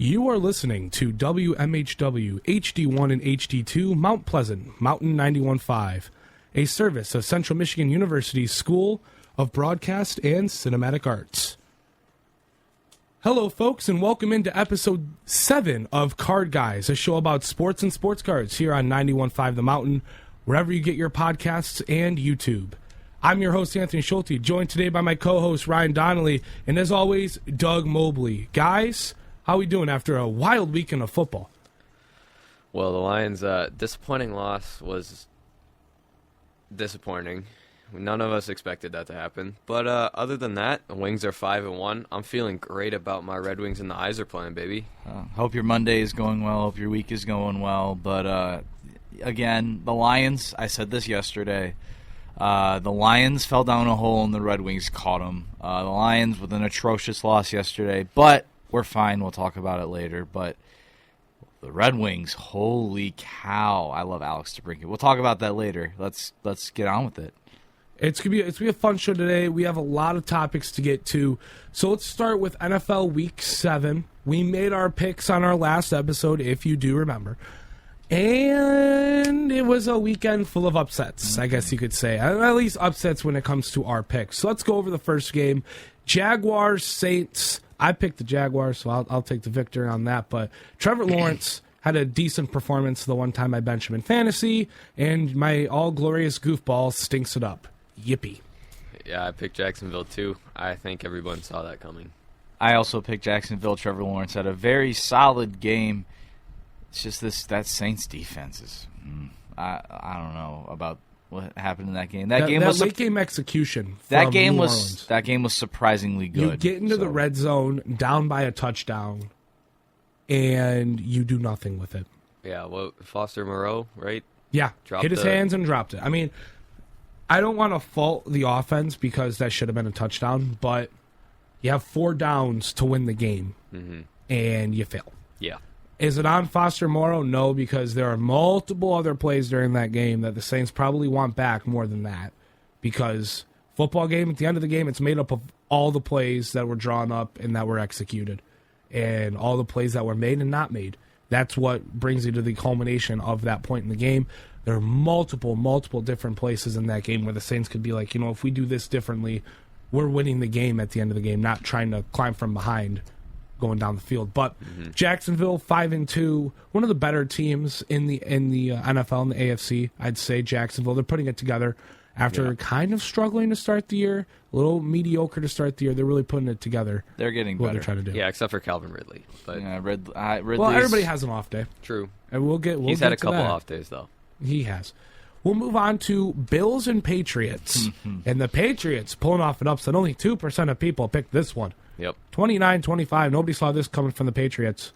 You are listening to WMHW HD1 and HD2 Mount Pleasant, Mountain 91.5, a service of Central Michigan University's School of Broadcast and Cinematic Arts. Hello, folks, and welcome into episode 7 of Card Guys, a show about sports and sports cards here on 91.5 The Mountain, wherever you get your podcasts and YouTube. I'm your host, Anthony Schulte, joined today by my co-host, Ryan Donnelly, and as always, Doug Mobley. Guys, how are we doing after a wild weekend of football? Well, the Lions' disappointing loss was disappointing. None of us expected that to happen. But other than that, the Wings are 5-1. I'm feeling great about my Red Wings, and the Eyes are playing, baby. Hope your Monday is going well. Hope your week is going well. But, again, the Lions, I said this yesterday, the Lions fell down a hole and the Red Wings caught them. The Lions with an atrocious loss yesterday, but we're fine. We'll talk about it later. But the Red Wings, holy cow. I love Alex DeBrincat. We'll talk about that later. Let's get on with it. It's gonna be a fun show today. We have a lot of topics to get to. So let's start with NFL Week 7. We made our picks on our last episode, if you do remember. And it was a weekend full of upsets, I guess you could say. At least upsets when it comes to our picks. So let's go over the first game. Jaguars, Saints. I picked the Jaguars, so I'll take the victory on that. But Trevor Lawrence had a decent performance the one time I benched him in fantasy, and my all-glorious goofball stinks it up. Yippee. Yeah, I picked Jacksonville, too. I think everyone saw that coming. I also picked Jacksonville. Trevor Lawrence had a very solid game. It's just that Saints defense is I don't know about what happened in that game. That game was late game execution. That game New was Orleans. That game was surprisingly good. You get into the red zone down by a touchdown, and you do nothing with it. Yeah, well, Foster Moreau, right? Yeah, hit his hands and dropped it. I mean, I don't want to fault the offense because that should have been a touchdown, but you have 4 downs to win the game, and you fail. Yeah. Is it on Foster Moreau? No, because there are multiple other plays during that game that the Saints probably want back more than that. Because football game, at the end of the game, it's made up of all the plays that were drawn up and that were executed. And all the plays that were made and not made. That's what brings you to the culmination of that point in the game. There are multiple different places in that game where the Saints could be like, if we do this differently, we're winning the game at the end of the game, not trying to climb from behind going down the field. But Jacksonville 5-2, one of the better teams in the NFL and the AFC. I'd say Jacksonville. They're putting it together after kind of struggling to start the year, a little mediocre to start the year. They're really putting it together. They're getting what better. they're trying to do. Yeah, except for Calvin Ridley. But yeah, well, everybody has an off day. True. And we'll He's had a couple off days though. He has. We'll move on to Bills and Patriots. And the Patriots pulling off an upset. Only 2% of people picked this one. Yep. 29-25. Nobody saw this coming from the Patriots.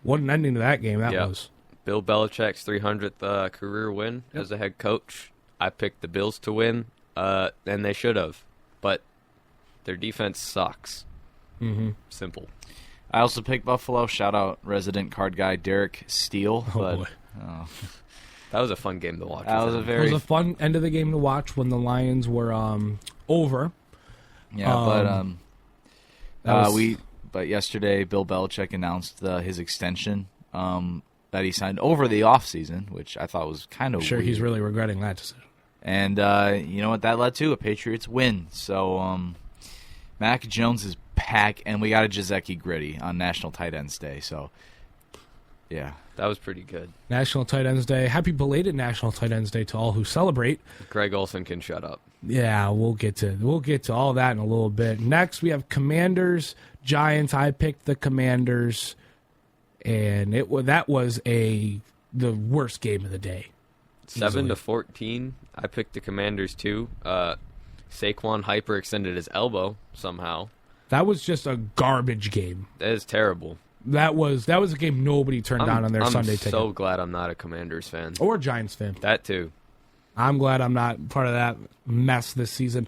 What an ending to that game that was. Bill Belichick's 300th career win as a head coach. I picked the Bills to win, and they should have. But their defense sucks. Simple. I also picked Buffalo. Shout out resident card guy Derek Steele. Boy. That was a fun game to watch. It was a fun end of the game to watch when the Lions were over. Yeah, but yesterday Bill Belichick announced his extension that he signed over the offseason, which I thought was kind of weird. He's really regretting that decision. And you know what that led to? A Patriots win. So Mac Jones is back, and we got a Jazeki Gritty on National Tight Ends Day. So, yeah. That was pretty good. National Tight Ends Day. Happy belated National Tight Ends Day to all who celebrate. Greg Olsen can shut up. Yeah, we'll get to all that in a little bit. Next, we have Commanders, Giants. I picked the Commanders, and that was the worst game of the day. 7-14. I picked the Commanders too. Saquon hyperextended his elbow somehow. That was just a garbage game. That is terrible. That was a game nobody turned down on their Sunday ticket. I'm so glad I'm not a Commanders fan. Or a Giants fan. That too. I'm glad I'm not part of that mess this season.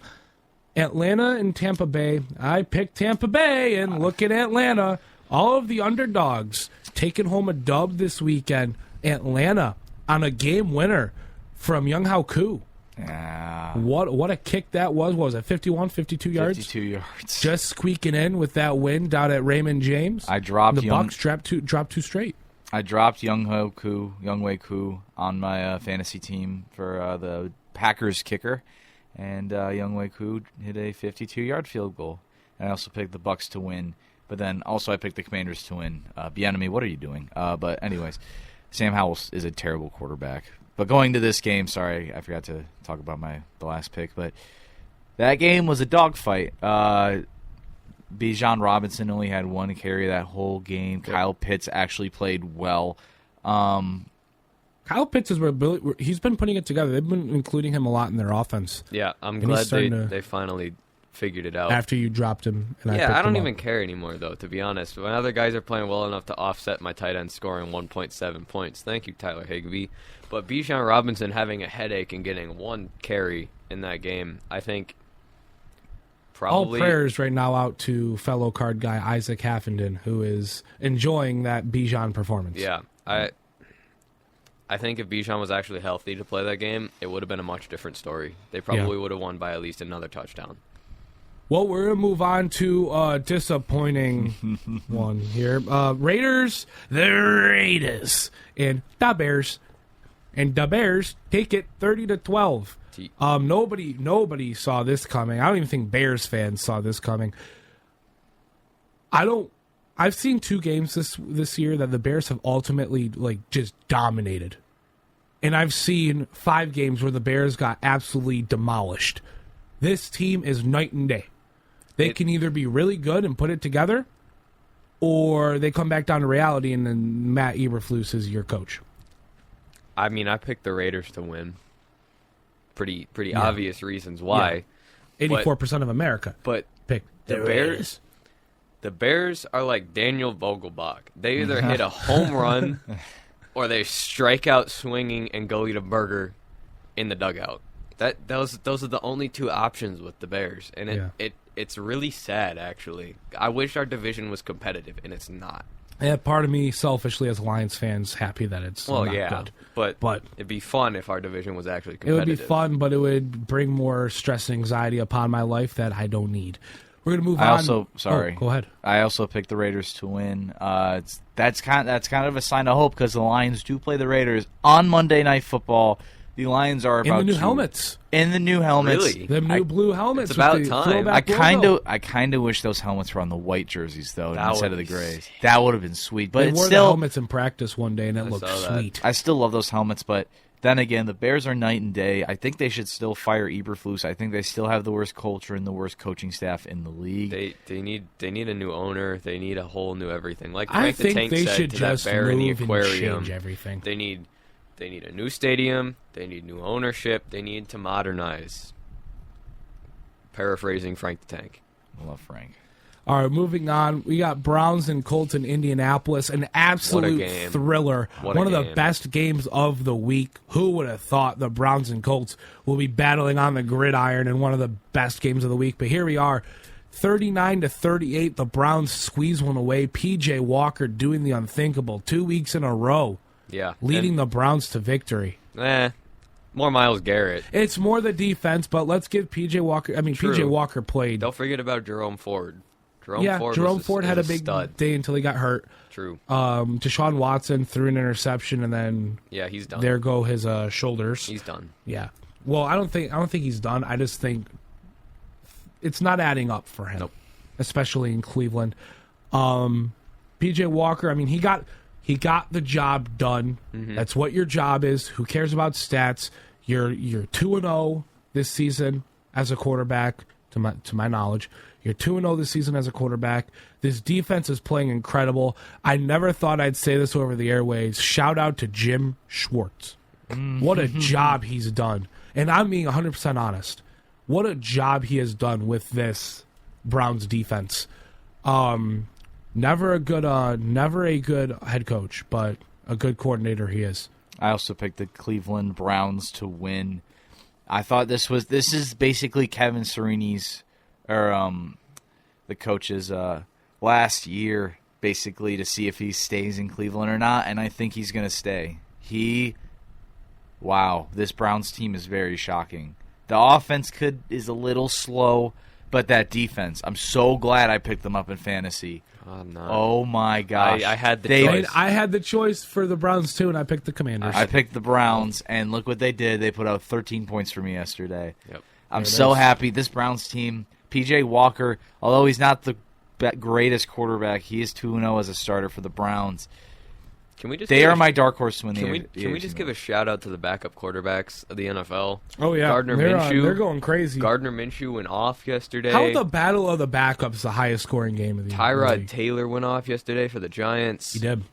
Atlanta and Tampa Bay. I picked Tampa Bay, and look at Atlanta. All of the underdogs taking home a dub this weekend. Atlanta on a game winner from Young Hao Koo. Yeah. What a kick that was. What was it, 51, 52 yards? 52 yards. Just squeaking in with that win down at Raymond James. I dropped the Bucks dropped two straight. I dropped Younghoe Koo on my fantasy team for the Packers kicker, and Younghoe Koo hit a 52-yard field goal. And I also picked the Bucks to win, but then also I picked the Commanders to win. Bieniemy, what are you doing? But anyways, Sam Howell is a terrible quarterback. But going to this game, sorry, I forgot to talk about the last pick, but that game was a dogfight. Bijan Robinson only had one carry that whole game. Yep. Kyle Pitts actually played well. Kyle Pitts he's been putting it together. They've been including him a lot in their offense. Yeah, I'm glad they finally figured it out. After you dropped him. And I don't even care anymore, though, to be honest. When other guys are playing well enough to offset my tight end scoring 1.7 points. Thank you, Tyler Higbee. But Bijan Robinson having a headache and getting one carry in that game, I think probably... All prayers right now out to fellow card guy Isaac Haffenden, who is enjoying that Bijan performance. Yeah, I think if Bijan was actually healthy to play that game, it would have been a much different story. They probably would have won by at least another touchdown. Well, we're going to move on to a disappointing one here. Raiders, the Raiders, and the Bears. And the Bears take it 30-12. Nobody saw this coming. I don't even think Bears fans saw this coming. I've seen two games this year that the Bears have ultimately just dominated. And I've seen 5 games where the Bears got absolutely demolished. This team is night and day. They can either be really good and put it together, or they come back down to reality and then Matt Eberflus is your coach. I mean, I picked the Raiders to win. Pretty obvious reasons why. Yeah. 84% of America picked the Bears. The Bears are like Daniel Vogelbach. They either hit a home run or they strike out swinging and go eat a burger in the dugout. Those are the only two options with the Bears, and it's really sad, actually. I wish our division was competitive, and it's not. Yeah, part of me, selfishly, as a Lions fans, happy that it's not good. But it'd be fun if our division was actually competitive. It would be fun, but it would bring more stress and anxiety upon my life that I don't need. We're going to move on. Go ahead. I also picked the Raiders to win. That's kind of a sign of hope because the Lions do play the Raiders on Monday Night Football. The Lions are about in the new helmets. In the new helmets, really? The new blue helmets. It's about time. I kind of wish those helmets were on the white jerseys though, instead of the grays. That would have been sweet. But they wore the helmets in practice one day, and it looked sweet. I still love those helmets, but then again, the Bears are night and day. I think they should still fire Eberflus. I think they still have the worst culture and the worst coaching staff in the league. They need a new owner. They need a whole new everything. Like I Frank the think Tank they said should to just that bear in the move and aquarium. change everything. They need a new stadium. They need new ownership. They need to modernize. Paraphrasing Frank the Tank. I love Frank. All right, moving on. We got Browns and Colts in Indianapolis. An absolute thriller. One of the best games of the week. Who would have thought the Browns and Colts will be battling on the gridiron in one of the best games of the week? But here we are. 39-38. The Browns squeeze one away. P.J. Walker doing the unthinkable 2 weeks in a row. Yeah. Leading the Browns to victory. More Myles Garrett. It's more the defense, but let's give P.J. Walker... P.J. Walker played... Don't forget about Jerome Ford. Jerome Ford had a big day until he got hurt. True. Deshaun Watson threw an interception, and then... Yeah, he's done. There go his shoulders. He's done. Yeah. Well, I don't think he's done. I just think it's not adding up for him. Nope. Especially in Cleveland. P.J. Walker, he got the job done. Mm-hmm. That's what your job is. Who cares about stats? You're 2-0 this season as a quarterback, to my knowledge. You're 2-0 this season as a quarterback. This defense is playing incredible. I never thought I'd say this over the airwaves. Shout out to Jim Schwartz. What a job he's done. And I'm being 100% honest. What a job he has done with this Browns defense. Never a good head coach, but a good coordinator he is. I also picked the Cleveland Browns to win. I thought this is basically Kevin Sereni's the coach's last year, basically, to see if he stays in Cleveland or not, and I think he's going to stay. He wow, this Browns team is very shocking. The offense is a little slow, but that defense, I'm so glad I picked them up in fantasy. Oh my gosh. I had the choice. I had the choice for the Browns too, and I picked the Commanders. I picked the Browns, and look what they did. They put out 13 points for me yesterday. Yep. I'm so happy. This Browns team, P.J. Walker, although he's not the greatest quarterback, he is 2-0 as a starter for the Browns. They are my dark horse to win the Can we just give a shout-out to the backup quarterbacks of the NFL? Oh, yeah. Gardner Minshew. They're going crazy. Gardner Minshew went off yesterday. How the battle of the backups the highest scoring game of the year? Tyrod Taylor went off yesterday for the Giants. He did.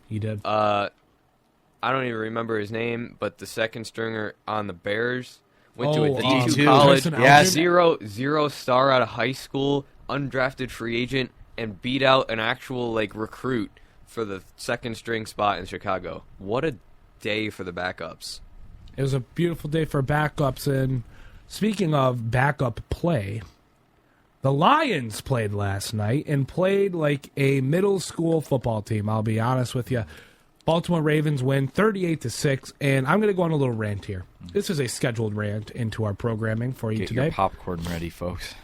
I don't even remember his name, but the second stringer on the Bears went to a D2 college. Yes. Zero star out of high school, undrafted free agent, and beat out an actual recruit for the second string spot in Chicago. What a day for the backups. It was a beautiful day for backups. And speaking of backup play, the Lions played last night and played like a middle school football team. I'll be honest with you. Baltimore Ravens win 38-6, and I'm going to go on a little rant here. This is a scheduled rant into our programming for you Get today. Your popcorn ready, folks.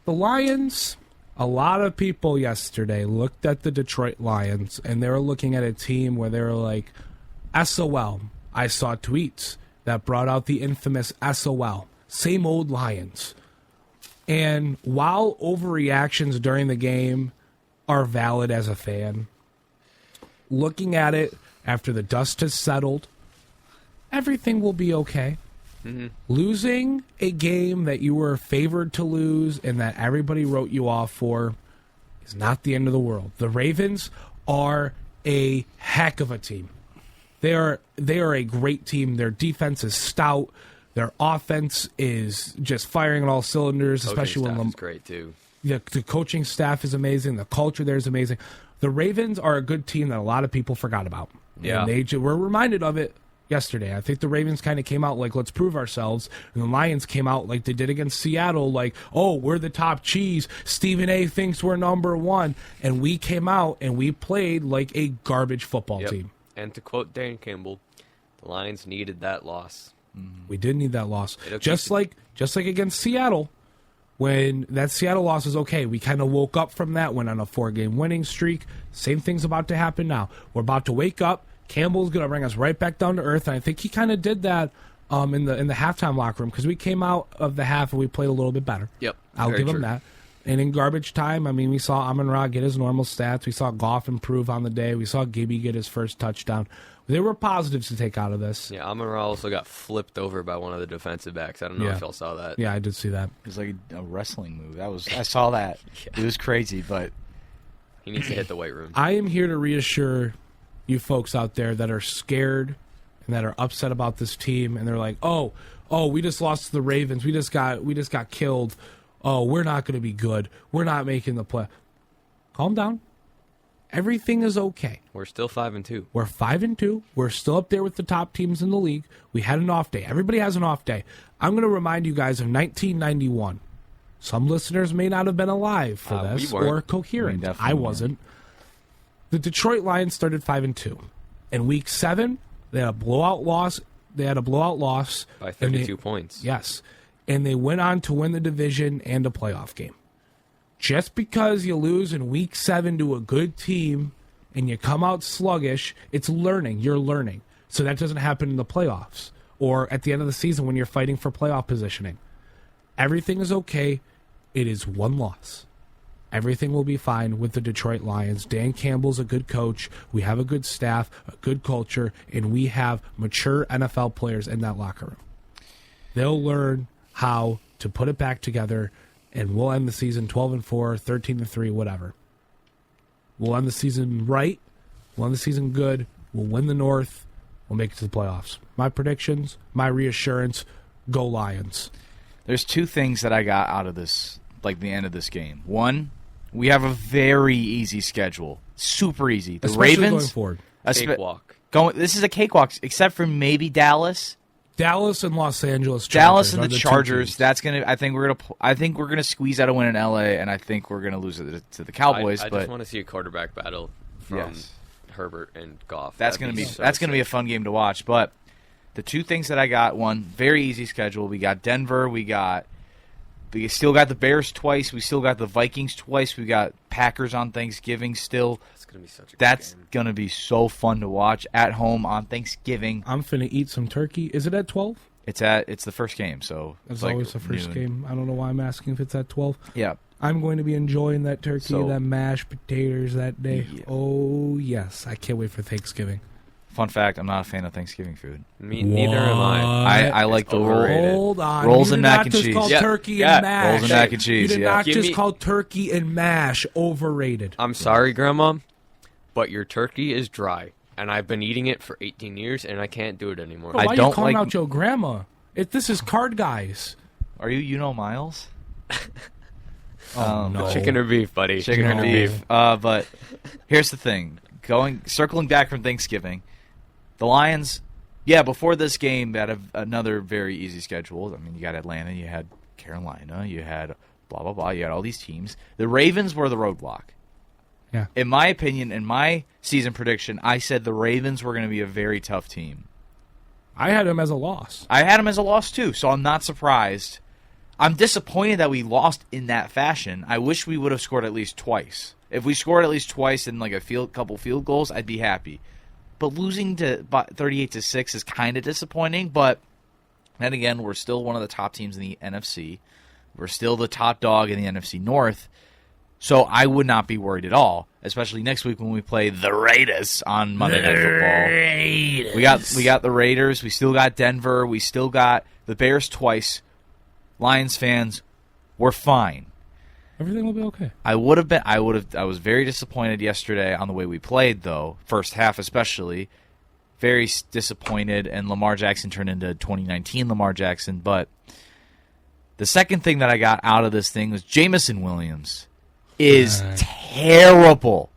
The Lions... A lot of people yesterday looked at the Detroit Lions, and they were looking at a team where they were like, SOL. I saw tweets that brought out the infamous SOL. Same old Lions. And while overreactions during the game are valid as a fan, looking at it after the dust has settled, everything will be okay. Mm-hmm. Losing a game that you were favored to lose and that everybody wrote you off for is not the end of the world. The Ravens are a heck of a team. They are a great team. Their defense is stout. Their offense is just firing on all cylinders, especially when great too. The coaching staff is amazing. The culture there is amazing. The Ravens are a good team that a lot of people forgot about. Yeah. And they were reminded of it yesterday. I think the Ravens kind of came out like, let's prove ourselves. And the Lions came out like they did against Seattle, like, oh, we're the top cheese. Stephen A. thinks we're number one. And we came out and we played like a garbage football team. And to quote Dan Campbell, the Lions needed that loss. We did need that loss. Just like against Seattle, when that Seattle loss is okay. We kind of woke up from that, went on a 4-game winning streak. Same thing's about to happen now. We're about to wake up. Campbell's going to bring us right back down to earth, and I think he kind of did that in the halftime locker room because we came out of the half and we played a little bit better. Yep, I'll give him that. And in garbage time, I mean, we saw Amon-Ra get his normal stats. We saw Goff improve on the day. We saw Gibby get his first touchdown. There were positives to take out of this. Yeah, Amon-Ra also got flipped over by one of the defensive backs. I don't know if y'all saw that. Yeah, I did see that. It was like a wrestling move. I saw that. It was crazy, but he needs to hit the weight room. I am here to reassure you folks out there that are scared and that are upset about this team, and they're like, oh, we just lost to the Ravens. We just got killed. Oh, we're not going to be good. We're not making the play. Calm down. Everything is okay. We're still 5-2. We're 5-2. We're still up there with the top teams in the league. We had an off day. Everybody has an off day. I'm going to remind you guys of 1991. Some listeners may not have been alive for this or coherent. I wasn't. The Detroit Lions started 5-2. In Week 7, they had a blowout loss. By 32 points. Yes. And they went on to win the division and a playoff game. Just because you lose in Week 7 to a good team and you come out sluggish, it's learning. You're learning. So that doesn't happen in the playoffs or at the end of the season when you're fighting for playoff positioning. Everything is okay. It is one loss. Everything will be fine with the Detroit Lions. Dan Campbell's a good coach. We have a good staff, a good culture, and we have mature NFL players in that locker room. They'll learn how to put it back together, and we'll end the season 12-4, 13-3, whatever. We'll end the season right. We'll end the season good. We'll win the North. We'll make it to the playoffs. My predictions, my reassurance, go Lions. There's two things that I got out of this, like the end of this game. One, we have a very easy schedule. Super easy. The Especially Ravens going forward. Cakewalk. This is a cakewalk, except for maybe Dallas. Dallas and Los Angeles Chargers. Dallas and the Chargers. That's gonna. I think we're gonna squeeze out a win in LA, and I think we're gonna lose it to the Cowboys. I but just want to see a quarterback battle from Herbert and Goff. That's gonna be a fun game to watch. But the two things that I got, one, very easy schedule. We got Denver. We still got the Bears twice. We still got the Vikings twice. We got Packers on Thanksgiving still. That's going to be such a good That's game. going to be so fun to watch at home on Thanksgiving. I'm finna eat some turkey. Is it at 12? It's the first game, so It's like always the first noon. game. I don't know why I'm asking if it's at 12. Yeah. I'm going to be enjoying that turkey, So- that mashed potatoes that day. Yeah. Oh, yes. I can't wait for Thanksgiving. Fun fact, I'm not a fan of Thanksgiving food. Neither am I. I like the overrated. Hold on. Rolls You and did mac not and just cheese. call Yeah. turkey Yeah. and mash. Rolls and mac and cheese, You did yeah. not Give just me- call turkey and mash overrated. I'm sorry, Grandma, but your turkey is dry. And I've been eating it for 18 years, and I can't do it anymore. Bro, I why are don't you calling like- out your grandma? This is Card Guys. Are you Miles? Oh, no. Chicken or beef, buddy? Chicken or No. beef. But here's the thing. Circling back from Thanksgiving, the Lions, before this game, had another very easy schedule. I mean, you got Atlanta, you had Carolina, you had blah, blah, blah. You had all these teams. The Ravens were the roadblock. Yeah. In my opinion, in my season prediction, I said the Ravens were going to be a very tough team. I had him as a loss. I had them as a loss, too, so I'm not surprised. I'm disappointed that we lost in that fashion. I wish we would have scored at least twice. If we scored at least twice and like couple field goals, I'd be happy. But losing to 38-6 is kind of disappointing. But then again, we're still one of the top teams in the NFC. We're still the top dog in the NFC North. So I would not be worried at all, especially next week when we play the Raiders on Monday Night Football. We got the Raiders. We still got Denver. We still got the Bears twice. Lions fans, we're fine. Everything will be okay. I was very disappointed yesterday on the way we played, though. First half especially. Very disappointed, and Lamar Jackson turned into 2019 Lamar Jackson. But the second thing that I got out of this thing was Jamison Williams is terrible.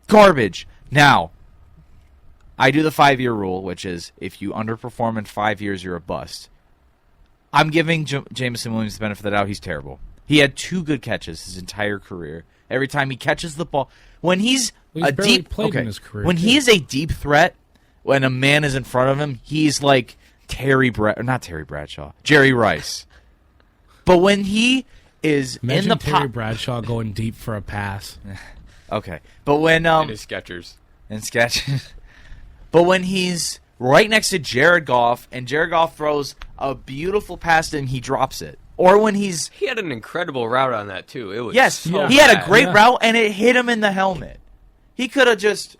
Garbage. Now, I do the 5-year rule, which is if you underperform in 5 years, you're a bust. I'm giving Jamison Williams the benefit of the doubt. He's terrible. He had 2 good catches his entire career. Every time he catches the ball, when he's a barely deep played in his career, when too. he is a deep threat, when a man is in front of him, he's like Jerry Rice. But when he is Imagine in the Terry Bradshaw going deep for a pass. okay, but when It is Skechers. and sketch. But when he's right next to Jared Goff, and Jared Goff throws a beautiful pass to him, he drops it. Or when He had an incredible route on that, too. It was he so had a bad. great route, and it hit him in the helmet. He could have just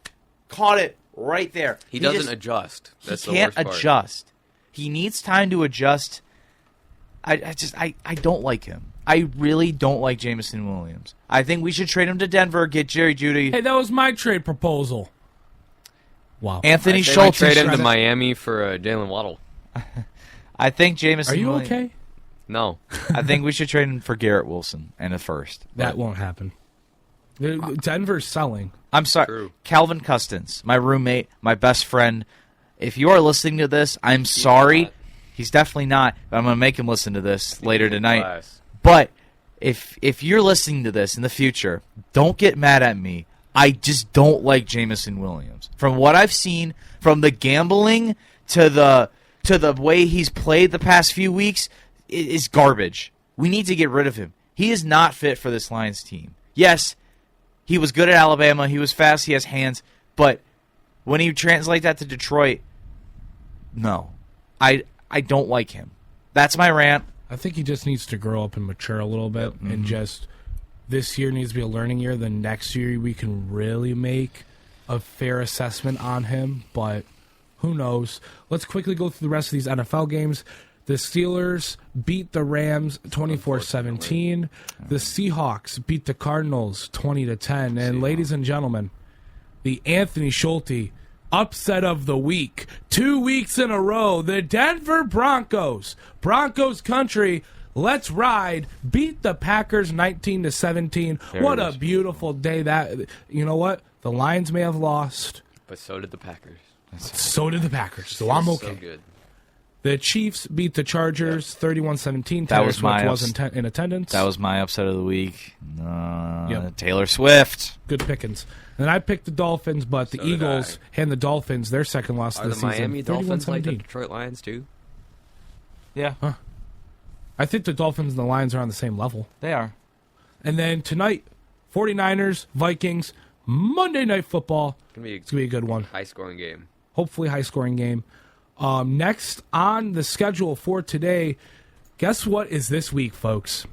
caught it right there. He doesn't just- adjust. That's he the can't worst part. adjust. He needs time to adjust. I don't like him. I really don't like Jamison Williams. I think we should trade him to Denver, get Jerry Jeudy. Hey, that was my trade proposal. Wow. Anthony I say we Schultz. trade him to Schultz. Miami for Jalen Waddle. I think Jamison Are you Williams. okay? No. I think we should trade him for Garrett Wilson and a first. That But won't happen. Denver's selling. I'm sorry. True. Calvin Custance, my roommate, my best friend. If you are listening to this, I'm sorry. not. He's definitely not. But I'm going to make him listen to this later tonight. Class. But if you're listening to this in the future, don't get mad at me. I just don't like Jamison Williams. From what I've seen, from the gambling to the way he's played the past few weeks, it is garbage. We need to get rid of him. He is not fit for this Lions team. Yes, he was good at Alabama. He was fast. He has hands. But when you translate that to Detroit, no. I don't like him. That's my rant. I think he just needs to grow up and mature a little bit, and just this year needs to be a learning year. The next year we can really make a fair assessment on him, but who knows? Let's quickly go through the rest of these NFL games. The Steelers beat the Rams 24-17. The Seahawks beat the Cardinals 20-10. And ladies and gentlemen, the Anthony Schulte upset of the week. 2 weeks in a row. The Denver Broncos country, let's ride, beat the Packers 19-17. What a beautiful day that. You know what? The Lions may have lost. But so did the Packers. So did the Packers. So I'm okay. So good. The Chiefs beat the Chargers 31-17. That Taylor was Swift my wasn't in attendance. That was my upset of the week. Yep. Taylor Swift. Good pickings. And I picked the Dolphins, but the Eagles and the Dolphins, their second loss of the season. Are the Miami Dolphins like the 31-17. Detroit Lions too? Yeah, I think the Dolphins and the Lions are on the same level. they are. And then tonight, 49ers, Vikings, Monday Night Football. It's gonna It's going to be a good one. high-scoring game. Hopefully high-scoring game. Next on the schedule for today, guess what is this week, folks?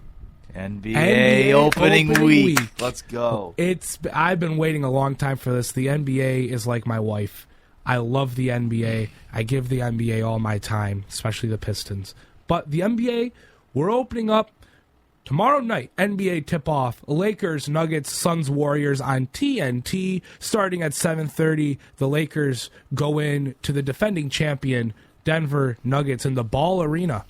NBA opening week. Let's go. I've been waiting a long time for this. The NBA is like my wife. I love the NBA. I give the NBA all my time, especially the Pistons. But the NBA, we're opening up tomorrow night. NBA tip-off. Lakers, Nuggets, Suns, Warriors on TNT. Starting at 7:30, the Lakers go in to the defending champion, Denver Nuggets, in the Ball Arena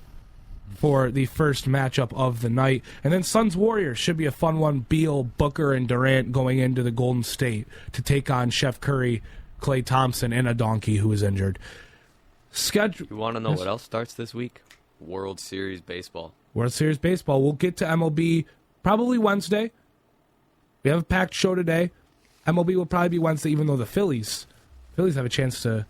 for the first matchup of the night. And then Suns Warriors should be a fun one. Beal, Booker, and Durant going into the Golden State to take on Chef Curry, Klay Thompson, and a donkey who is injured. You want to know what else starts this week? World Series Baseball. World Series Baseball. We'll get to MLB probably Wednesday. We have a packed show today. MLB will probably be Wednesday, even though the Phillies have a chance to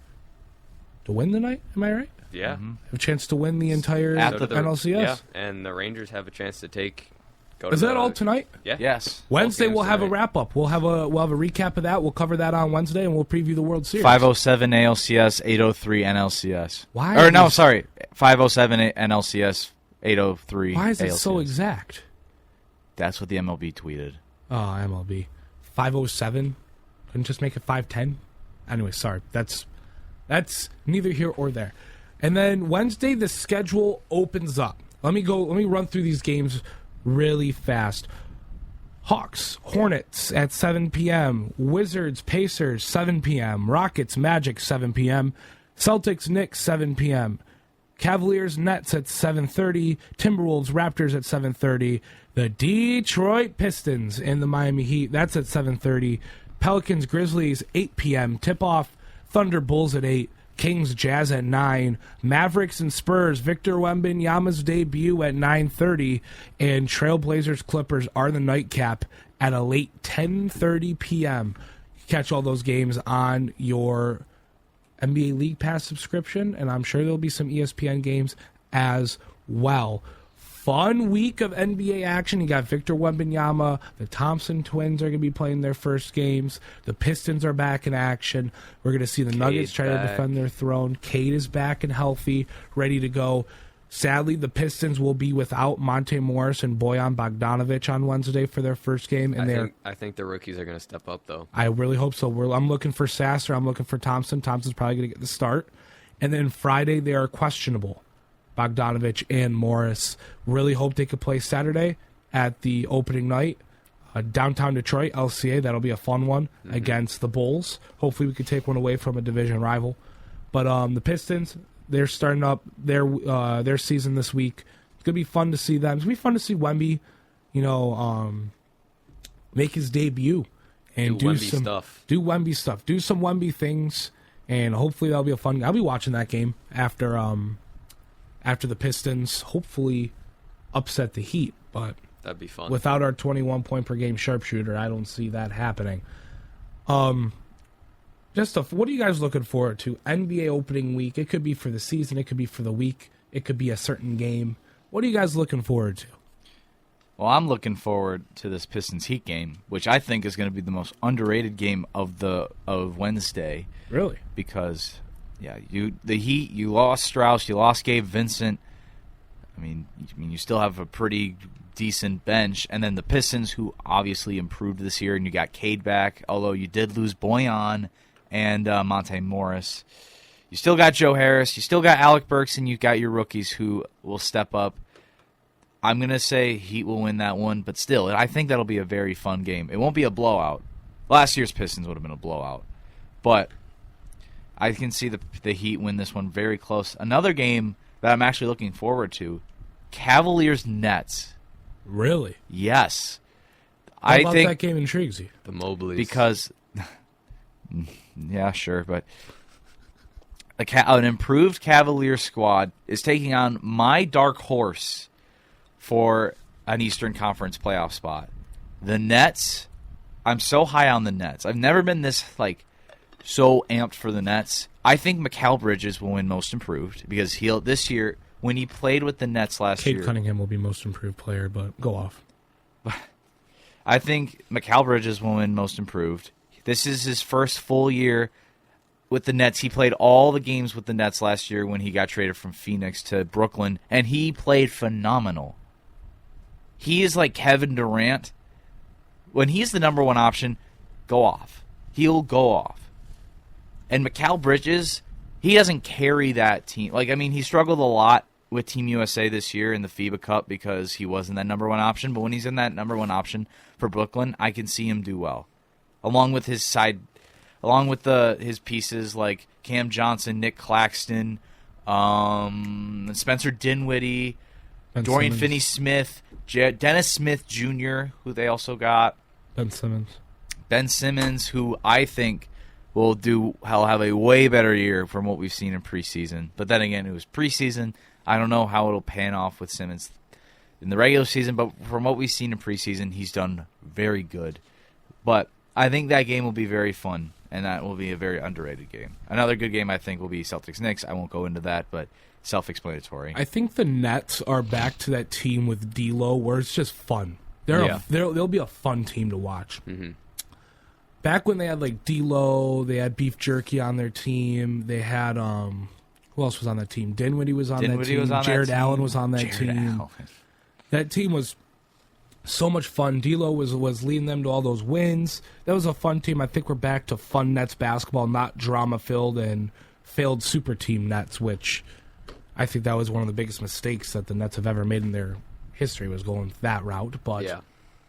win tonight. Am I right? Yeah. Have a chance to win the entire After NLCS. Yeah, and the Rangers have a chance to go Is to that all tonight? Yeah. Yes. Wednesday games we'll have a tonight. wrap up. We'll have a recap of that. We'll cover that on Wednesday, and we'll preview the World Series. 507 ALCS, 803 NLCS. Why? Or no, sorry. 507 NLCS, 803 Why is it so ALCS. exact? That's what the MLB tweeted. Oh, MLB 507. Couldn't just make it 510. Anyway, sorry. That's neither here or there. And then Wednesday, the schedule opens up. Let me run through these games really fast. Hawks, Hornets at 7 p.m. Wizards, Pacers, 7 p.m. Rockets, Magic, 7 p.m. Celtics, Knicks, 7 p.m. Cavaliers, Nets at 7:30. Timberwolves, Raptors at 7:30. The Detroit Pistons and the Miami Heat, that's at 7:30. Pelicans, Grizzlies, 8 p.m. Tip-off. Thunder, Bulls at 8. Kings, Jazz at 9. Mavericks and Spurs, Victor Wembanyama's debut at 9:30. And Trailblazers, Clippers are the nightcap at a late 10:30 p.m. Catch all those games on your NBA League Pass subscription, and I'm sure there'll be some ESPN games as well. Fun week of NBA action. You got Victor Wembanyama. The Thompson twins are going to be playing their first games. The Pistons are back in action. We're going to see the Nuggets try to defend their throne. Cade is back and healthy, ready to go. Sadly, the Pistons will be without Monte Morris and Bojan Bogdanovic on Wednesday for their first game. And I think the rookies are going to step up, though. I really hope so. I'm looking for Sasser. I'm looking for Thompson. Thompson's probably going to get the start. And then Friday, they are questionable. Bogdanovic and Morris. Really hope they could play Saturday at the opening night. Downtown Detroit, LCA. That'll be a fun one against the Bulls. Hopefully we could take one away from a division rival. But the Pistons, they're starting up their season this week. It's going to be fun to see them. It's going to be fun to see Wemby, make his debut and do Wemby some stuff. Do Wemby stuff. Do some Wemby things, and hopefully that'll be a fun. I'll be watching that game after the Pistons hopefully upset the Heat, but That'd be fun. without our 21 point per game sharpshooter, I don't see that happening. What are you guys looking forward to? NBA opening week. It could be for the season. It could be for the week. It could be a certain game. What are you guys looking forward to? Well, I'm looking forward to this Pistons Heat game, which I think is going to be the most underrated game of Wednesday. Really? Because the Heat, you lost Strauss, you lost Gabe Vincent. I mean, you still have a pretty decent bench, and then the Pistons, who obviously improved this year, and you got Cade back, although you did lose Bojan and Monte Morris. You still got Joe Harris, you still got Alec Burks, and you got your rookies who will step up. I'm going to say Heat will win that one, but still, I think that'll be a very fun game. It won't be a blowout. Last year's Pistons would have been a blowout, but I can see the Heat win this one very close. Another game that I'm actually looking forward to, Cavaliers-Nets. Really? Yes. How about that game intrigues you? The Mobleys. Because, yeah, sure, but an improved Cavalier squad is taking on my dark horse for an Eastern Conference playoff spot. The Nets. I'm so high on the Nets. I've never been this so amped for the Nets. I think Mikal Bridges will win Most Improved because this year when he played with the Nets last year. Cade Cunningham will be Most Improved player, but go off. I think Mikal Bridges will win Most Improved. This is his first full year with the Nets. He played all the games with the Nets last year when he got traded from Phoenix to Brooklyn, and he played phenomenal. He is like Kevin Durant. When he's the number one option, go off. He'll go off. And Mikal Bridges, he doesn't carry that team. He struggled a lot with Team USA this year in the FIBA Cup because he wasn't that number one option. But when he's in that number one option for Brooklyn, I can see him do well. Along with his pieces like Cam Johnson, Nick Claxton, Spencer Dinwiddie, Dorian Finney-Smith, Dennis Smith Jr., who they also got. Ben Simmons, who I think will have a way better year from what we've seen in preseason. But then again, it was preseason. I don't know how it'll pan off with Simmons in the regular season, but from what we've seen in preseason, he's done very good. But I think that game will be very fun, and that will be a very underrated game. Another good game, I think, will be Celtics-Knicks. I won't go into that, but self-explanatory. I think the Nets are back to that team with D'Lo where it's just fun. They'll be a fun team to watch. Mm-hmm. Back when they had D'Lo, they had Beef Jerky on their team. They had who else was on that team? Dinwiddie was on that team. Jared Allen was on that team. That team was so much fun. D'Lo was leading them to all those wins. That was a fun team. I think we're back to fun Nets basketball, not drama-filled and failed super team Nets, which I think that was one of the biggest mistakes that the Nets have ever made in their history, was going that route. But yeah,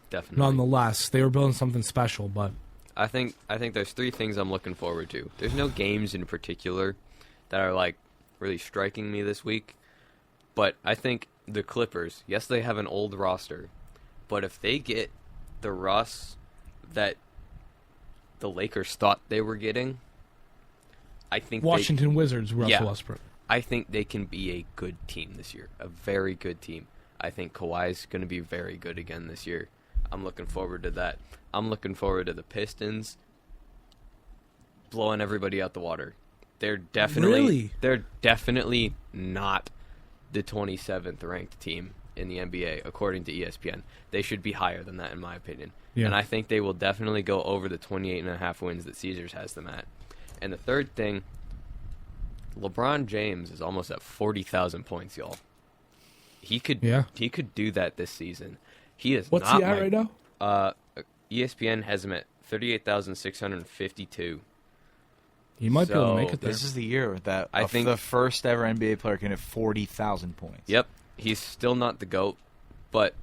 definitely. Nonetheless, they were building something special. But I think there's three things I'm looking forward to. There's no games in particular that are really striking me this week, but I think the Clippers, yes, they have an old roster, but if they get the Russ that the Lakers thought they were getting, I think Washington Wizards, Russell Westbrook. I think they can be a good team this year, a very good team. I think Kawhi's going to be very good again this year. I'm looking forward to that. I'm looking forward to the Pistons blowing everybody out the water. They're definitely not the 27th ranked team in the NBA, according to ESPN. They should be higher than that, in my opinion. Yeah. And I think they will definitely go over the 28.5 wins that Caesars has them at. And the third thing, LeBron James is almost at 40,000 points, y'all. He could do that this season. He is. What's he at right now? ESPN has him at 38,652. He might be able to make it there. This is the year that I think the first ever NBA player can hit 40,000 points. Yep. He's still not the GOAT, but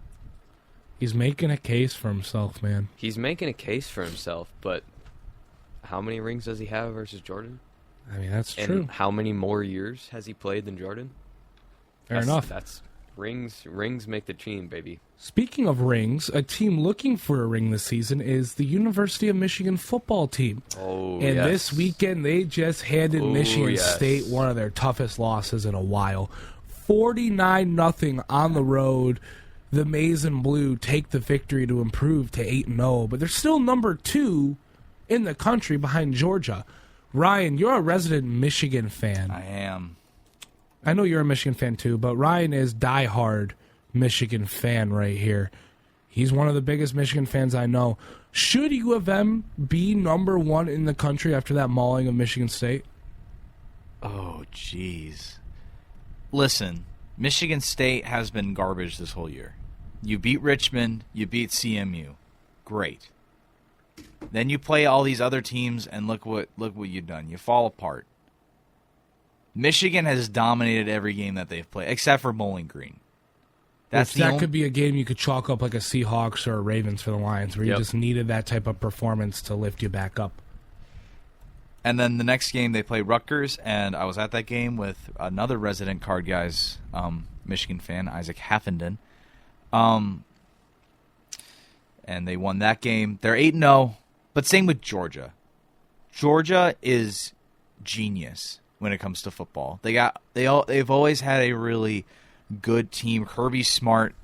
he's making a case for himself, man. He's making a case for himself, but how many rings does he have versus Jordan? I mean, that's and true. How many more years has he played than Jordan? Fair enough. That's rings make the team, baby. Speaking of rings, a team looking for a ring this season is the University of Michigan football team. Oh, and yes. this weekend they just handed Michigan State one of their toughest losses in a while. 49-0 on the road. The Maize and Blue take the victory to improve to 8-0, but they're still number 2 in the country behind Georgia. Ryan, you're a resident Michigan fan. I am. I know you're a Michigan fan too, but Ryan is diehard Michigan fan right here. He's one of the biggest Michigan fans I know. Should U of M be number 1 in the country after that mauling of Michigan State? Oh, jeez. Listen, Michigan State has been garbage this whole year. You beat Richmond, you beat CMU. Great. Then you play all these other teams, and look what you've done. You fall apart. Michigan has dominated every game that they've played, except for Bowling Green. That could be a game you could chalk up like a Seahawks or a Ravens for the Lions, where you just needed that type of performance to lift you back up. And then the next game they play Rutgers, and I was at that game with another resident Card Guys Michigan fan, Isaac Haffenden. And they won that game. They're 8-0, but same with Georgia. Georgia is genius. when it comes to football. They've always had a really good team. Kirby Smart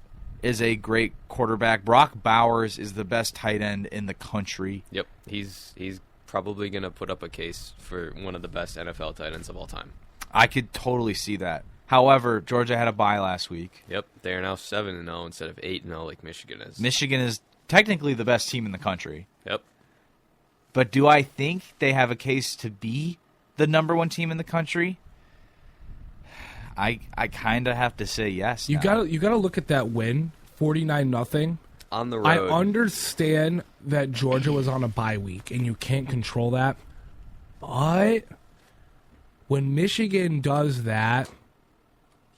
is a great quarterback. Brock Bowers is the best tight end in the country. Yep, he's probably going to put up a case for one of the best NFL tight ends of all time. I could totally see that. However, Georgia had a bye last week. Yep, they are now 7-0 instead of 8-0 like Michigan is. Michigan is technically the best team in the country. Yep. But do I think they have a case to be the number one team in the country? I kind of have to say yes. You got to look at that win, 49-0. On the road. I understand that Georgia was on a bye week, and you can't control that. But when Michigan does that,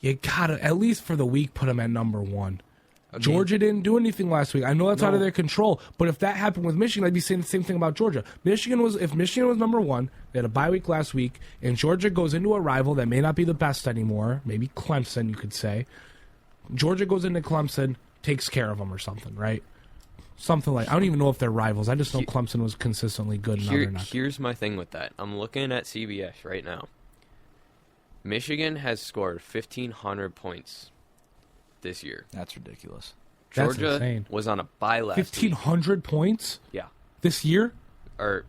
you got to, at least for the week, put them at number one. Georgia didn't do anything last week. I know that's out of their control, but if that happened with Michigan, I'd be saying the same thing about Georgia. If Michigan was number one, they had a bye week last week, and Georgia goes into a rival that may not be the best anymore, maybe Clemson, you could say. Georgia goes into Clemson, takes care of them or something, right? Something like, I don't even know if they're rivals. I just know Clemson was consistently good. Here's my thing with that. I'm looking at CBS right now. Michigan has scored 1,500 points this year. That's ridiculous. Georgia was on a bye last 1,500 points? Yeah. This year? Or,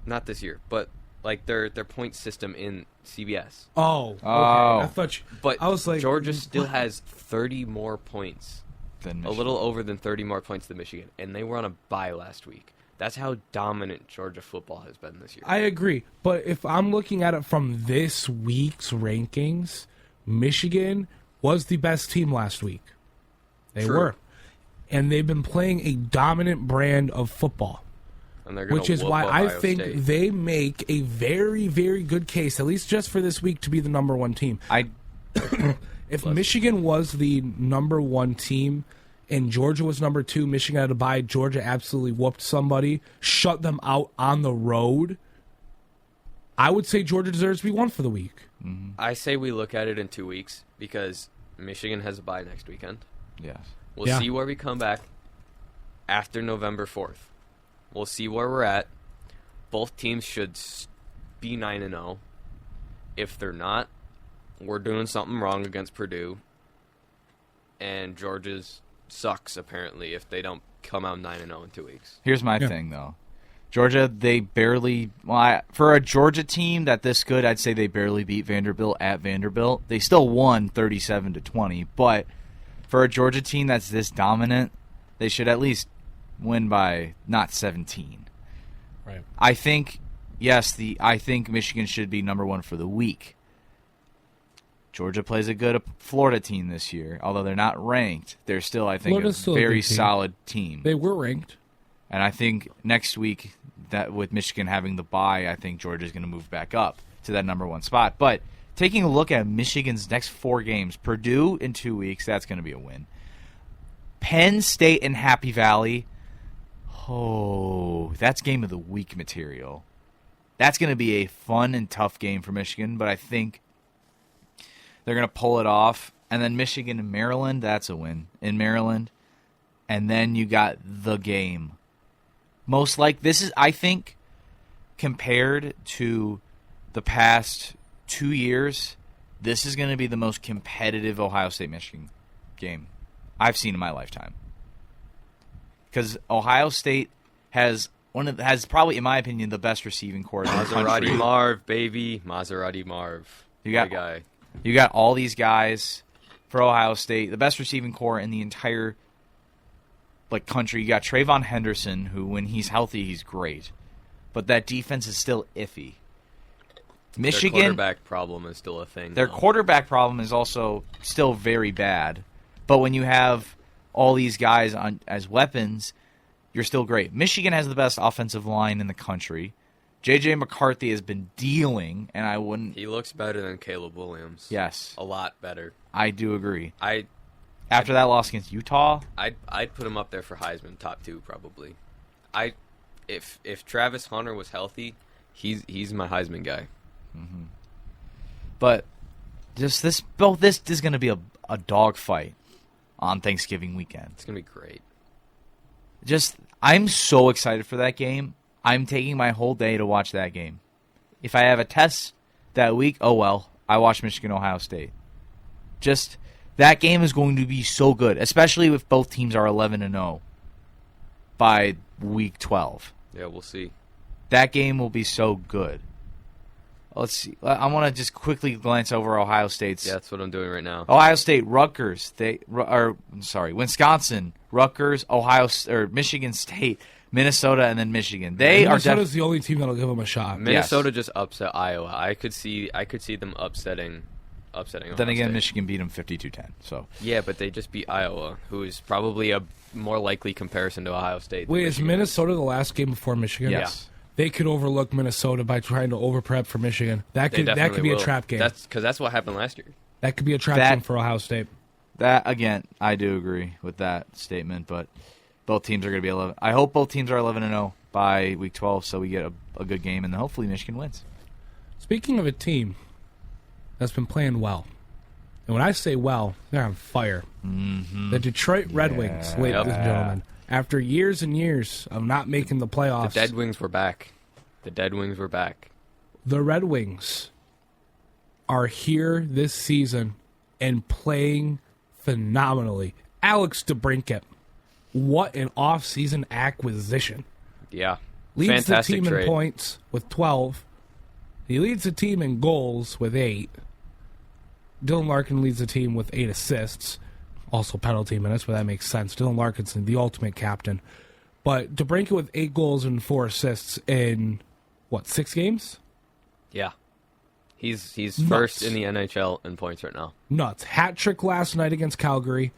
not this year, but like their point system in CBS. Oh. Okay. I thought But I was like, Georgia still has 30 more points. Than Michigan. A little over than 30 more points than Michigan. And they were on a bye last week. That's how dominant Georgia football has been this year. I agree. But if I'm looking at it from this week's rankings, Michigan was the best team last week. They were. And they've been playing a dominant brand of football. And they're which is why Ohio I think State. They make a very, very good case, at least just for this week, to be the number one team. If Michigan was the number one team and Georgia was number two, Michigan had to bye, Georgia absolutely whooped somebody, shut them out on the road, I would say Georgia deserves to be one for the week. Mm-hmm. I say we look at it in 2 weeks because Michigan has a bye next weekend. Yes. We'll see where we come back after November 4th. We'll see where we're at. Both teams should be 9-0. If they're not, we're doing something wrong against Purdue. And Georgia's sucks, apparently, if they don't come out 9-0 in 2 weeks. Here's my thing, though. Georgia, they barely... for a Georgia team that this good, I'd say they barely beat Vanderbilt at Vanderbilt. They still won 37-20, but for a Georgia team that's this dominant, they should at least win by not 17. Right. I think, I think Michigan should be number one for the week. Georgia plays a good Florida team this year. Although they're not ranked, they're still, I think, Florida's a very solid team. They were ranked. And I think next week, that with Michigan having the bye, I think Georgia's going to move back up to that number one spot. But taking a look at Michigan's next 4 games, Purdue in 2 weeks, that's going to be a win. Penn State and Happy Valley, that's game of the week material. That's going to be a fun and tough game for Michigan, but I think they're going to pull it off. And then Michigan and Maryland, that's a win in Maryland. And then you got the game. Most like this is, I think, compared to the past 2 years, this is going to be the most competitive Ohio State-Michigan game I've seen in my lifetime. Because Ohio State has probably, in my opinion, the best receiving corps in the country. Maserati Marv, baby. Maserati Marv. You got all these guys for Ohio State, the best receiving corps in the entire country. You got Trayvon Henderson, who when he's healthy, he's great. But that defense is still iffy. Michigan, their quarterback problem is still a thing. Their quarterback problem is also still very bad. But when you have all these guys as weapons, you're still great. Michigan has the best offensive line in the country. J.J. McCarthy has been dealing, and I wouldn't... He looks better than Caleb Williams. Yes. A lot better. I do agree. After that loss against Utah? I'd put him up there for Heisman, top 2 probably. If Travis Hunter was healthy, he's my Heisman guy. Mm-hmm. But this is going to be a dogfight on Thanksgiving weekend. It's going to be great. I'm so excited for that game. I'm taking my whole day to watch that game. If I have a test that week, oh well, I watched Michigan-Ohio State. Just that game is going to be so good, especially if both teams are 11-0 by week 12. Yeah, we'll see. That game will be so good. Let's see. I want to just quickly glance over Ohio State's. Yeah, that's what I'm doing right now. Ohio State, Rutgers, Wisconsin, Rutgers, Michigan State, Minnesota, and then Michigan. Minnesota's the only team that'll give them a shot. Minnesota just upset Iowa. I could see them upsetting Ohio Then again, State. Michigan beat them 52-10. So Yeah, but they just beat Iowa, who is probably a more likely comparison to Ohio State. Wait, is Minnesota the last game before Michigan? yes. They could overlook Minnesota by trying to over-prep for Michigan. That could be a trap game. That's what happened last year. That could be a trap game for Ohio State. That, again, I do agree with that statement, but both teams are going to be 11. I hope both teams are 11-0 by week 12 so we get a good game, and then hopefully Michigan wins. Speaking of a team that's been playing well, and when I say well, they're on fire. Mm-hmm. The Detroit Red Wings, ladies and gentlemen. After years and years of not making the playoffs. The Dead Wings were back. The Red Wings are here this season and playing phenomenally. Alex DeBrincat, what an off-season acquisition. Yeah. Leads Fantastic the team trade. in points with 12. He leads the team in goals with 8. Dylan Larkin leads the team with 8 assists. Also penalty minutes, but that makes sense. Dylan Larkinson, the ultimate captain. But DeBrincat with 8 goals and 4 assists in, 6 games? Yeah. He's Nuts. first in the NHL in points right now. Nuts. Hat trick last night against Calgary.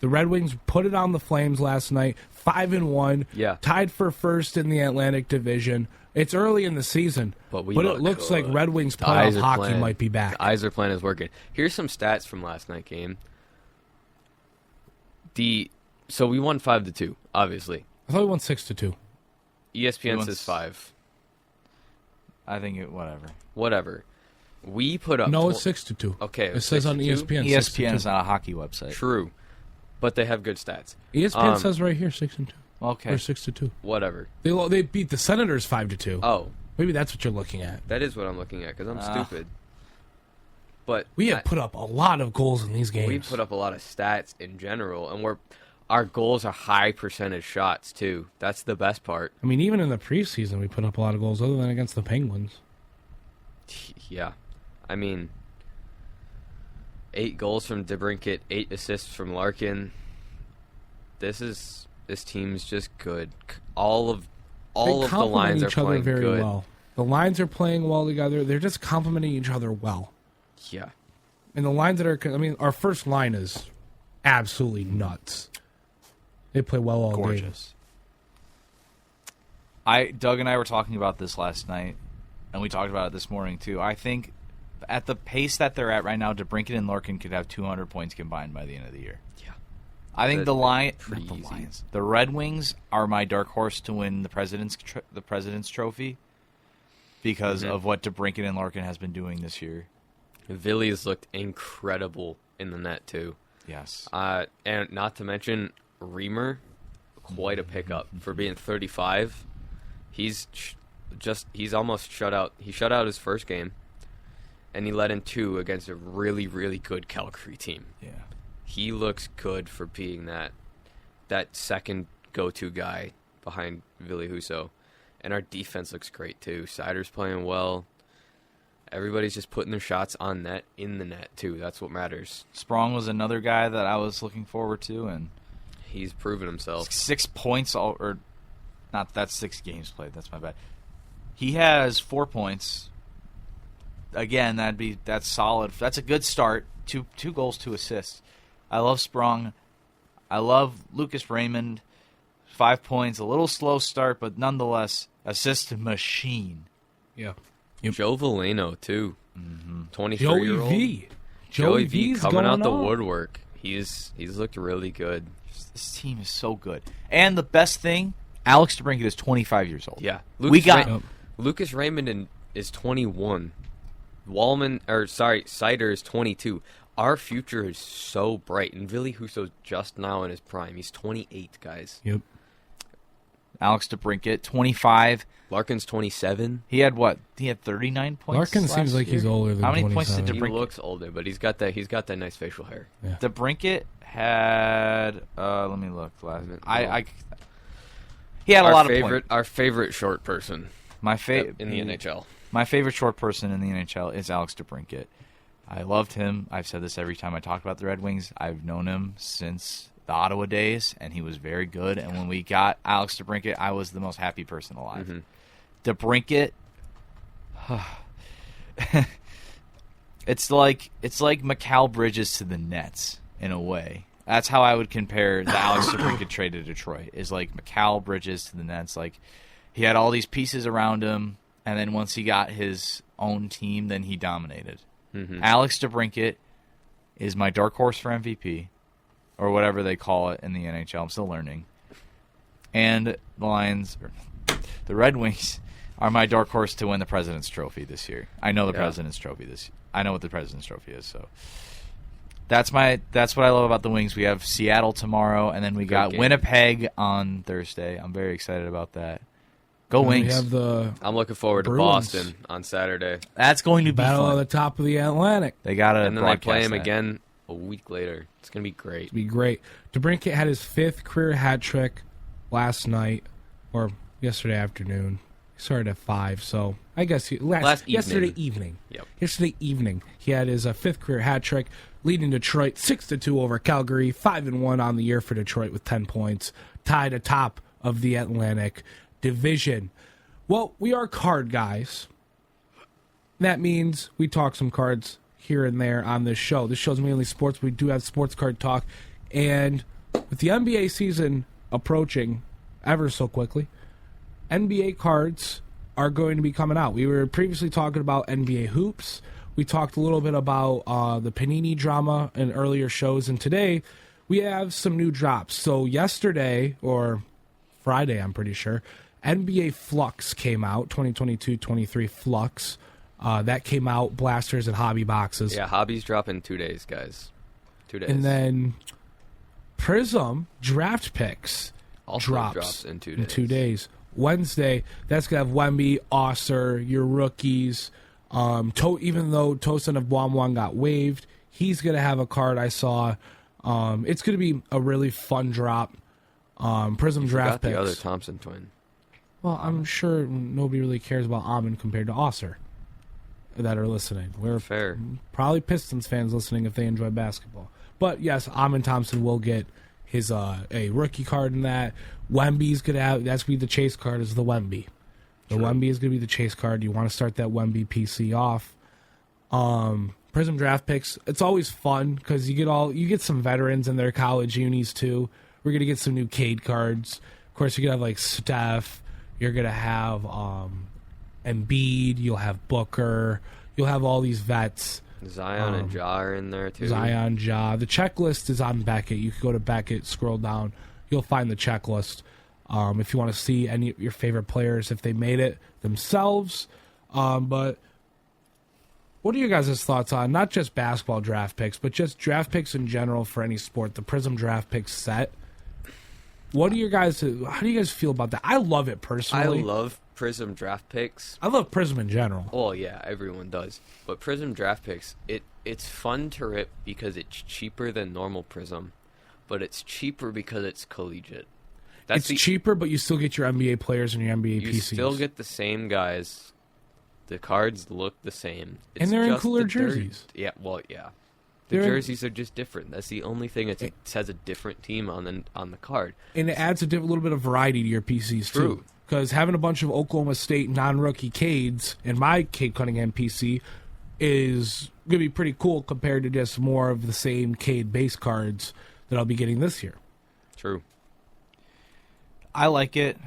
The Red Wings put it on the Flames last night. 5-1. Yeah. Tied for first in the Atlantic Division. It's early in the season, But it looks like Red Wings playoff hockey might be back. The Yzer is working. Here's some stats from last night's game. So we won 5-2, obviously. I thought we won 6-2. ESPN says 5. I think whatever. Whatever. We put up. No, it's 6-2. Okay, it says on 6-2? ESPN. ESPN 6-2. is not a hockey website. True, but they have good stats. ESPN says right here 6-2. Okay. Or 6-2. Whatever. They beat the Senators 5-2. Oh, Maybe that's what you're looking at. that is what I'm looking at because I'm stupid. But We have put up a lot of goals in these games. we put up a lot of stats in general, and our goals are high percentage shots too. That's the best part. I mean, even in the preseason, we put up a lot of goals, other than against the Penguins. Yeah, I mean, 8 goals from DeBrincat, 8 assists from Larkin. This team's just good. All of the lines are each other playing very good. well. The lines are playing well together. They're just complementing each other well. Yeah, And the lines that our first line is absolutely nuts. They play well all game. Gorgeous. Doug and I were talking about this last night, and we talked about it this morning too. I think at the pace that they're at right now, DeBrincat and Larkin could have 200 points combined by the end of the year. yeah. I think Pretty easy. the Red Wings are my dark horse to win the President's Trophy because of what DeBrincat and Larkin has been doing this year. Villiers looked incredible in the net too. Yes. And not to mention Reamer, quite a pickup for being 35. He's almost shut out. He shut out his first game, and he let in 2 against a really, really good Calgary team. Yeah. He looks good for being that second go-to guy behind Ville Husso. And our defense looks great too. Sider's playing well. Everybody's just putting their shots on net, in the net too. That's what matters. Sprong was another guy that I was looking forward to, and He's proven himself. 6 points, that's 6 games played. That's my bad. He has 4 points. Again, that's solid. That's a good start. Two goals, 2 assists. I love Sprong. I love Lucas Raymond. 5 points, a little slow start, but nonetheless, assist machine. Yeah. Joe Veleno too. 23-year-old. Joey V. Joey V V's coming out going the on. woodwork. He's looked really good. This team is so good. And the best thing, Alex DeBrincat is 25 years old. Yeah. Lucas Raymond is 21. Sider is 22. Our future is so bright, and Ville Husso's just now in his prime. He's 28, guys. Yep. Alex DeBrincat, 25. Larkin's 27. He had what? He had 39 points. Larkin seems like he's older than 27. How many points did He DeBrincat? looks older, but he's got that nice facial hair. Yeah. DeBrincat had. Let me look. He had Our a lot of favorite, points. Our favorite short person My in favorite the NHL. My favorite short person in the NHL is Alex DeBrincat. I loved him. I've said this every time I talk about the Red Wings. I've known him since the Ottawa days, and he was very good. And when we got Alex DeBrincat, I was the most happy person alive. Mm-hmm. DeBrincat, it's like Mikal Bridges to the Nets in a way. That's how I would compare the Alex DeBrincat trade to Detroit. Is like Mikal Bridges to the Nets. Like he had all these pieces around him, and then once he got his own team, then he dominated. Mm-hmm. Alex DeBrincat is my dark horse for MVP, or whatever they call it in the NHL. I'm still learning. And the Red Wings are my dark horse to win the President's Trophy this year. I know the President's Trophy this year. I know what the President's Trophy is, so that's what I love about the Wings. We have Seattle tomorrow, and then we got game. Winnipeg on Thursday. I'm very excited about that. Go Wings! We have the I'm looking forward to Bruins. Boston on Saturday. That's going to be battle fun. at the top of the Atlantic. They got to And then they play him again a week later. It's going to be great. It'd be great. DeBrincat had his 5th career hat trick last night, or yesterday afternoon. He started at 5, so I guess yesterday evening. Yep. Yesterday evening, he had his 5th career hat trick, leading Detroit 6-2 over Calgary, 5-1 on the year for Detroit with 10 points, tied atop of the Atlantic Division. Well, we are card guys. That means we talk some cards here and there on this show. This show's mainly sports. We do have sports card talk. And with the NBA season approaching ever so quickly, NBA cards are going to be coming out. We were previously talking about NBA hoops. We talked a little bit about the Panini drama in earlier shows. And today we have some new drops. So yesterday, or Friday, I'm pretty sure, NBA Flux came out, 2022-23 Flux. That came out, blasters and hobby boxes. Yeah, hobbies drop in 2 days, guys. 2 days. And then Prizm Draft Picks also drops in 2 days. 2 days. Wednesday, that's going to have Wemby, Osser, your rookies. Even though Tosin of Buamwang got waived, he's going to have a card I saw. It's going to be a really fun drop. Prizm Draft Picks. The other Thompson twin. Well, I'm sure nobody really cares about Amon compared to Osser that are listening. We're Fair. Probably Pistons fans listening if they enjoy basketball. But yes, Amon Thompson will get his a rookie card in that. Wemby's gonna have that's gonna be the chase card is the Wemby. The Wemby is gonna be the chase card. You want to start that Wemby PC off. Prizm Draft Picks. It's always fun because you get some veterans in their college unis too. We're gonna get some new Cade cards. Of course, you're gonna have like Steph. You're gonna have Embiid. You'll have Booker. You'll have all these vets. Zion and Ja are in there too. Zion, Ja. The checklist is on Beckett. You can go to Beckett, scroll down. You'll find the checklist. If you want to see any of your favorite players, if they made it themselves. But what are your guys' thoughts on not just basketball draft picks, but just draft picks in general for any sport? The Prizm Draft Picks set. How do you guys feel about that? I love it personally. I love Prizm Draft Picks. I love Prizm in general. Oh yeah, everyone does. But Prizm Draft Picks, it's fun to rip because it's cheaper than normal Prizm, but it's cheaper because it's collegiate. It's cheaper, but you still get your NBA players and your NBA PCs. You still get the same guys. The cards look the same. And they're in cooler jerseys. Yeah, well, yeah. The jerseys are just different. That's the only thing. It has a different team on the card. And it adds little bit of variety to your PCs, too. Because having a bunch of Oklahoma State non-rookie Cades in my Cade Cunningham PC is going to be pretty cool compared to just more of the same Cade base cards that I'll be getting this year. True. I like it.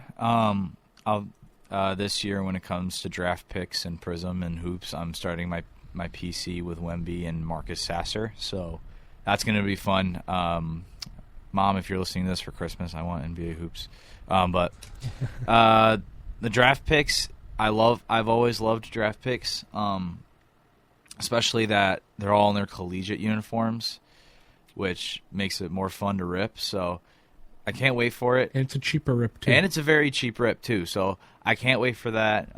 This year when it comes to draft picks and Prizm and hoops, I'm starting my PC with Wemby and Marcus Sasser, so that's going to be fun. Mom, if you're listening to this for Christmas, I want NBA hoops. But the draft picks, I've always loved draft picks, especially that they're all in their collegiate uniforms, which makes it more fun to rip. So I can't wait for it. And it's a cheaper rip, too. And it's a very cheap rip, too. So I can't wait for that.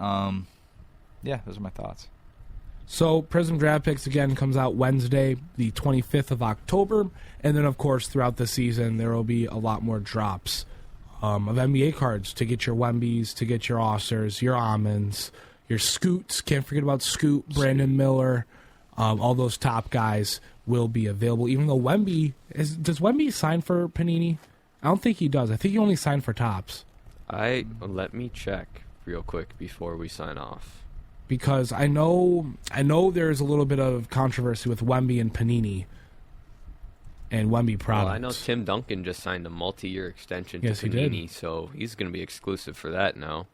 Yeah, those are my thoughts. So Prizm Draft Picks, again, comes out Wednesday, the 25th of October. And then, of course, throughout the season, there will be a lot more drops of NBA cards to get your Wembys, to get your Ossers, your Almonds, your Scoots. Can't forget about Scoot, Brandon Miller. All those top guys will be available. Even though does Wemby sign for Panini? I don't think he does. I think he only signed for Topps. Let me check real quick before we sign off. Because I know there's a little bit of controversy with Wemby and Panini and Wemby products. Well, I know Tim Duncan just signed a multi-year extension to Yes, he Panini, did. so he's going to be exclusive for that now.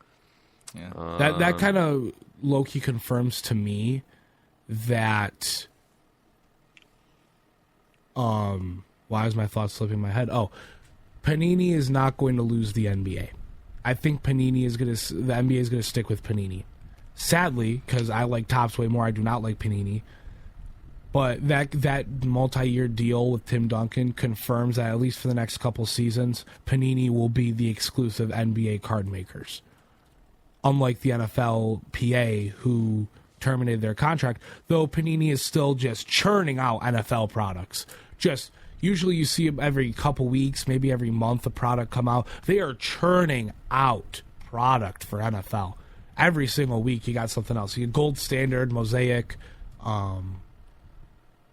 Yeah. That kind of low-key confirms to me that why is my thoughts slipping my head? Oh, Panini is not going to lose the NBA. I think the NBA is going to stick with Panini. Sadly, because I like Topps way more, I do not like Panini. But that multi-year deal with Tim Duncan confirms that at least for the next couple seasons, Panini will be the exclusive NBA card makers. Unlike the NFLPA, who terminated their contract, though Panini is still just churning out NFL products. Just usually you see every couple weeks, maybe every month, a product come out. They are churning out product for NFL. Every single week you got something else. You get Gold Standard, Mosaic.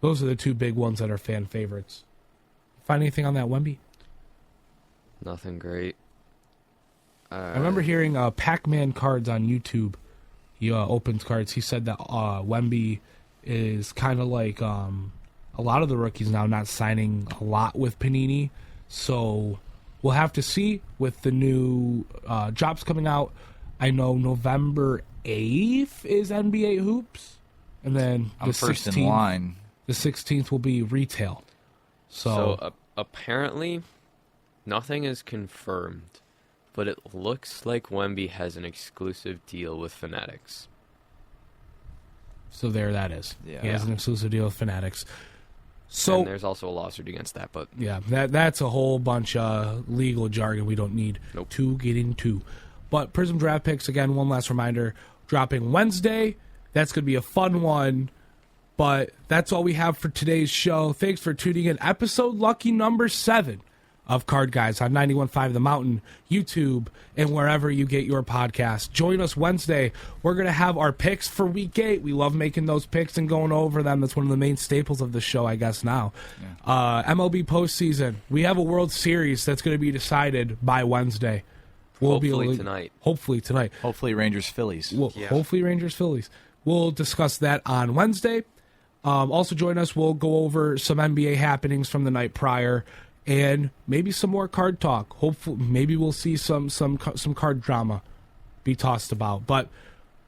Those are the two big ones that are fan favorites. Find anything on that, Wemby? Nothing great. I remember hearing Pac-Man cards on YouTube. He opens cards. He said that Wemby is kind of like a lot of the rookies now not signing a lot with Panini. So we'll have to see with the new drops coming out. I know November 8th is NBA Hoops. And then I'm first in line. The 16th will be retail. So apparently, nothing is confirmed, but it looks like Wemby has an exclusive deal with Fanatics. So there that is. Yeah. He has an exclusive deal with Fanatics. So and there's also a lawsuit against that, but yeah, that's a whole bunch of legal jargon we don't need to get into. But Prizm Draft Picks, again, one last reminder, dropping Wednesday. That's going to be a fun one. But that's all we have for today's show. Thanks for tuning in. Episode lucky number 7 of Card Guys on 91.5 The Mountain, YouTube, and wherever you get your podcast. Join us Wednesday. We're going to have our picks for Week 8. We love making those picks and going over them. That's one of the main staples of the show, I guess, now. Yeah. MLB postseason. We have a World Series that's going to be decided by Wednesday. Tonight. Hopefully tonight. Hopefully Rangers-Phillies. Hopefully Rangers-Phillies. We'll discuss that on Wednesday. Also join us. We'll go over some NBA happenings from the night prior and maybe some more card talk. Hopefully, maybe we'll see some card drama be tossed about. But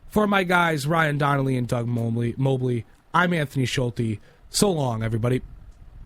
for my guys, Ryan Donnelly and Doug Mobley, I'm Anthony Schulte. So long, everybody.